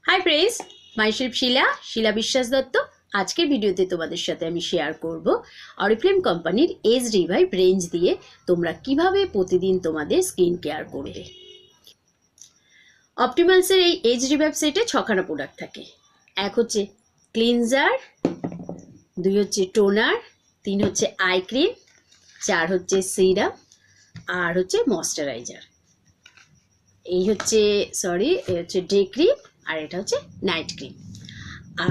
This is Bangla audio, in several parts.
हाई फ्रेंड्स माइसेल्फ शीला विश्वास दत्त। आज के भिडियोते तुम्हादेर साथे आमी शेयर करब ऑरिफ्लेम कोम्पानिर एज रिवाइव रेंज दिए तोमरा किभाबे प्रतिदिन तोमादेर स्किन केयार करबे। ऑप्टिमाल्सेर এই एज रिवाइव सेटे 6খানা प्रोडक्ट থাকে। एक হচ্ছে ক্লিনজার, দুই হচ্ছে টোনার, তিন হচ্ছে আই ক্রিম, চার হচ্ছে সিরাম আর হচ্ছে ময়েশ্চারাইজার। এই হচ্ছে সরি এই হচ্ছে ডে ক্রিম আর এটা হচ্ছে নাইট ক্রিম।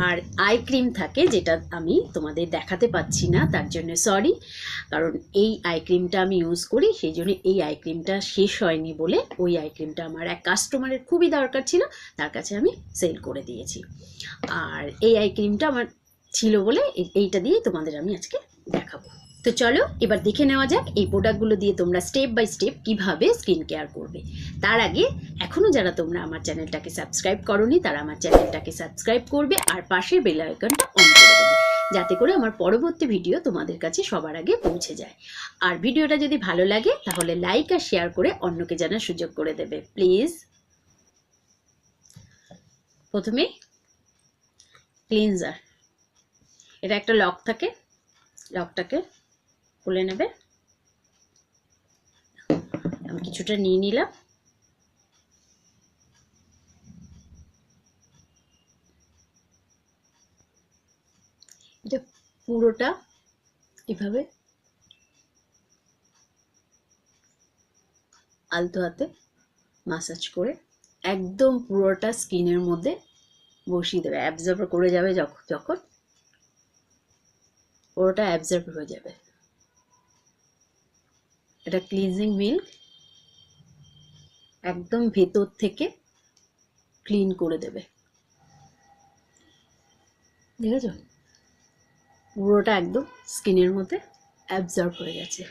আর আই ক্রিম থাকে যেটা আমি তোমাদের দেখাতে পাচ্ছি না, তার জন্য সরি, কারণ এই আই ক্রিমটা আমি ইউজ করি, সেই জন্য এই আই ক্রিমটা শেষ হয়নি বলে ওই আই ক্রিমটা আমার এক কাস্টমারের খুবই দরকার ছিল, তার কাছে আমি সেল করে দিয়েছি। আর এই আই ক্রিমটা আমার ছিল বলে এইটা দিয়ে তোমাদের আমি আজকে দেখাবো। তো চলো এবার দেখে নেওয়া যাক এই প্রোডাক্টগুলো দিয়ে তোমরা স্টেপ বাই স্টেপ কিভাবে স্কিন কেয়ার করবে। তার আগে এখনো যারা তোমরা আমার চ্যানেলটাকে সাবস্ক্রাইব করোনি তারা আমার চ্যানেলটাকে সাবস্ক্রাইব করবে আর পাশের বেল আইকনটা অন করে দেবে, যাতে করে আমার পরবর্তী ভিডিও তোমাদের কাছে সবার আগে পৌঁছে যায়। আর ভিডিওটা যদি ভালো লাগে তাহলে লাইক আর শেয়ার করে অন্যকে জানার সুযোগ করে দেবে প্লিজ। প্রথমে ক্লিনজার, এটা একটা লক থাকে, লকটাকে খুলে নেবে। আমি কিছুটা নিয়ে নিলাম। এটা পুরোটা এভাবে আলতো হাতে মাসাজ করে একদম পুরোটা স্কিনের মধ্যে বসিয়ে দেবে। অ্যাবজর্ব করে যাবে, যখন পুরোটা অ্যাবজর্ব হয়ে যাবে। এটা ক্লিনজিং মিল্ক একদম ভেতর থেকে ক্লিন করে দেবে, দেখেছো পুরোটা একদম স্কিনের মধ্যে অ্যাবজর্ব হয়ে গেছে।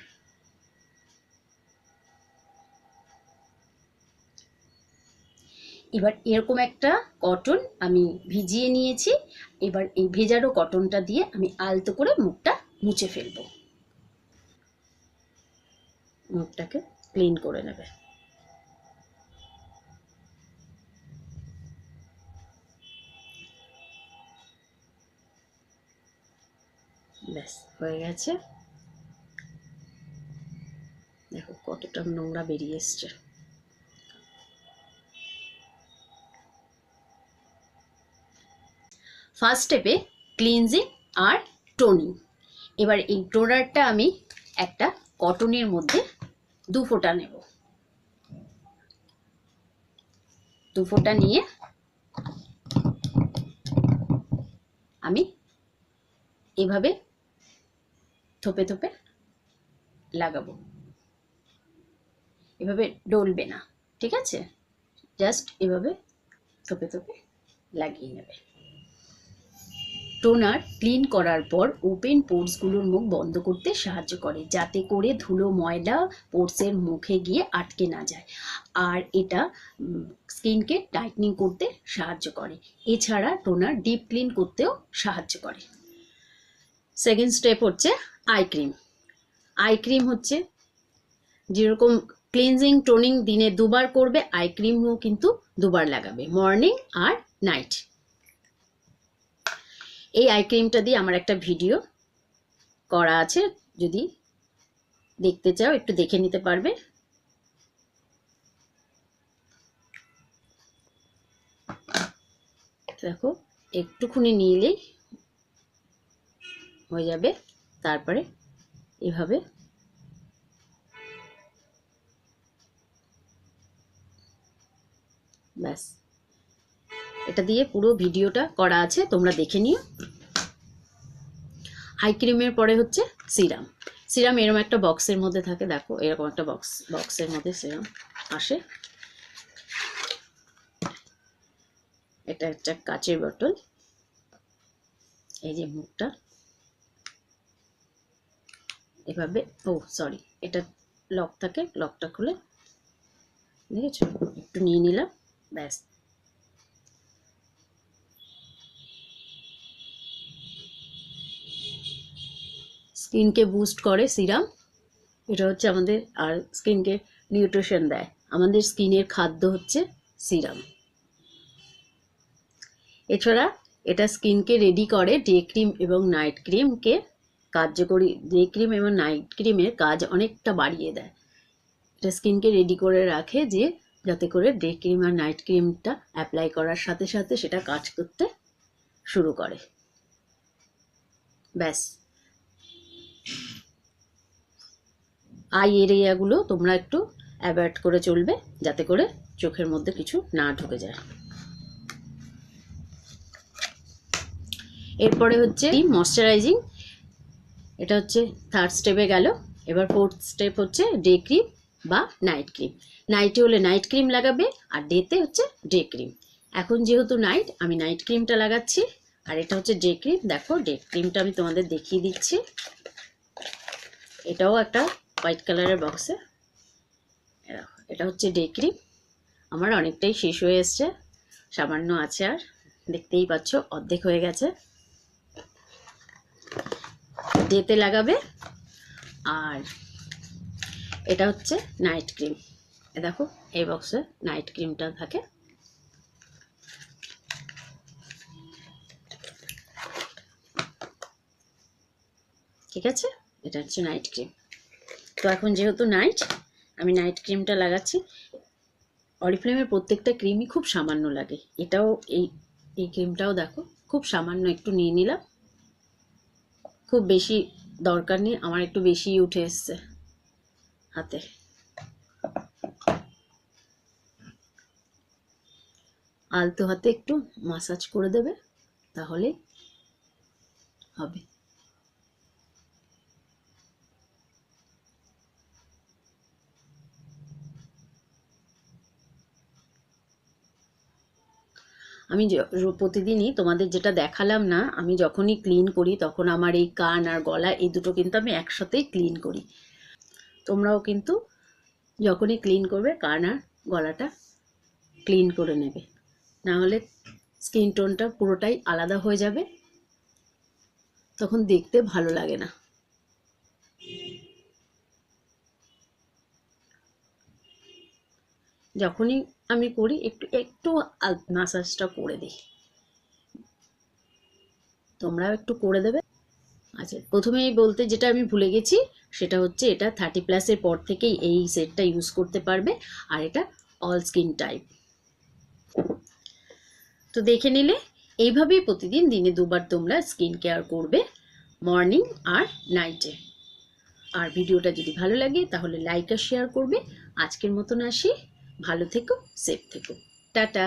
এবার এরকম একটা কটন আমি ভিজিয়ে নিয়েছি, এবার এই ভেজানো কটনটা দিয়ে আমি আলতো করে মুখটা মুছে ফেলবো। মুখটাকে ক্লিন করে নেবে। ব্যাস হয়ে গেছে, দেখো কতটা নোংরা বেরিয়ে এসছে। ফার্স্ট স্টেপে ক্লিনজিং আর টোনিং। এবার এই টোনারটা আমি একটা কটনের মধ্যে 2 ফোঁটা নেব। 2 ফোঁটা নিয়ে আমি এভাবে থোপে থোপে লাগাবো। এভাবে ডলবে না, ঠিক আছে, জাস্ট এভাবে থোপে থোপে লাগিয়ে নেবে। টোনার ক্লিন করার পর ওপেন পোর্সগুলোর মুখ বন্ধ করতে সাহায্য করে, যাতে করে ধুলো ময়লা পোর্সের মুখে গিয়ে আটকে না যায়। আর এটা স্কিনকে টাইটনিং করতে সাহায্য করে। এছাড়া টোনার ডিপ ক্লিন করতেও সাহায্য করে। সেকেন্ড স্টেপ হচ্ছে আই ক্রিম। আই ক্রিম হচ্ছে যেরকম ক্লিনজিং টোনিং দিনে 2 বার করবে, আই ক্রিমও কিন্তু 2 বার লাগাবে, মর্নিং আর নাইট। এই আই ক্রিমটা দিয়ে আমার একটা ভিডিও করা আছে, যদি দেখতে চাও একটু দেখে নিতে পারবে। দেখো একটুখানি নিলেই হয়ে যাবে। তারপরে এভাবে ব্যাস, এটা দিয়ে পুরো ভিডিওটা করা আছে, তোমরা দেখে নিও। আই ক্রিমের পরে হচ্ছে সিরাম। সিরাম এরকম একটা বক্সের মধ্যে থাকে, দেখো এরকম একটা বক্সের মধ্যে সিরাম আসে। এটা একটা কাচের বোতল, এই যে মুখটা এভাবে, ও সরি এটা লক থাকে, লকটা খুলে দেখেছো একটু নিয়ে নিলাম, ব্যাস। স্কিনকে বুস্ট করে সিরাম, এটা হচ্ছে আমাদের, আর স্কিনকে নিউট্রিশন দেয়। আমাদের স্কিনের খাদ্য হচ্ছে সিরাম। এছাড়া এটা স্কিনকে রেডি করে ডে ক্রিম এবং নাইট ক্রিমকে কার্যকরী, ডে ক্রিম এবং নাইট ক্রিমের কাজ অনেকটা বাড়িয়ে দেয়। এটা স্কিনকে রেডি করে রাখে যে যাতে করে ডে ক্রিম আর নাইট ক্রিমটা অ্যাপ্লাই করার সাথে সাথে সেটা কাজ করতে শুরু করে। ব্যাস, আই এরিয়াগুলো তোমরা একটু অ্যাভয়েড করে চলবে যাতে করে চোখের মধ্যে কিছু না ঢুকে যায়। এরপরে হচ্ছে ময়শ্চারাইজিং, এটা হচ্ছে থার্ড স্টেপে গেল। এবার ফোর্থ স্টেপ হচ্ছে ডে ক্রিম বা নাইট ক্রিম। নাইটে হলে নাইট ক্রিম লাগাবে আর ডেতে হচ্ছে ডে ক্রিম। এখন যেহেতু নাইট, আমি নাইট ক্রিমটা লাগাচ্ছি, আর এটা হচ্ছে ডে ক্রিম। দেখো ডে ক্রিমটা আমি তোমাদের দেখিয়ে দিচ্ছি। এটাও একটা হোয়াইট কালারের বক্সে। এটা হচ্ছে ডে ক্রিম। আমার অনেকটাই শেষ হয়ে এসছে, সামান্য আছে, আর দেখতেই পাচ্ছ অর্ধেক হয়ে গেছে। ডেতে লাগাবে। আর এটা হচ্ছে নাইট ক্রিম। দেখো এই বক্সে নাইট ক্রিমটা থাকে। ঠিক আছে, এটা হচ্ছে নাইট ক্রিম। তো এখন যেহেতু নাইট, আমি নাইট ক্রিমটা লাগাচ্ছি। অরিফ্লেমের প্রত্যেকটা ক্রিমই খুব সামান্য লাগে। এটাও এই ক্রিমটাও দেখো খুব সামান্য একটু নিয়ে নিলাম, খুব বেশি দরকার নেই, আমার একটু বেশি উঠে এসছে হাতে। আলতো হাতে একটু মাসাজ করে দেবে, তাহলে হবে। আমি প্রতিদিনই তোমাদের যেটা দেখালাম না, আমি যখনই ক্লিন করি তখন আমার এই কান আর গলা এই দুটো কিন্তু আমি একসাথেই ক্লিন করি। তোমরাও কিন্তু যখনই ক্লিন করবে কান আর গলাটা ক্লিন করে নেবে, না হলে স্কিন টোনটা পুরোটাই আলাদা হয়ে যাবে, তখন দেখতে ভালো লাগে না। যখনই আমি করি একটু একটু মাসাজটা করে দিই, তোমরাও একটু করে দেবে। আচ্ছা, প্রথমেই বলতে যেটা আমি ভুলে গেছি সেটা হচ্ছে এটা 30+ পর থেকেই এই সেটটা ইউজ করতে পারবে, আর এটা অল স্কিন টাইপ। তো দেখে নিলে এইভাবেই প্রতিদিন দিনে 2বার তোমরা স্কিন কেয়ার করবে, মর্নিং আর নাইটে। আর ভিডিওটা যদি ভালো লাগে তাহলে লাইক আর শেয়ার করবে। আজকের মতন আসি, ভালো থেকো, সেফ থেকো, টাটা।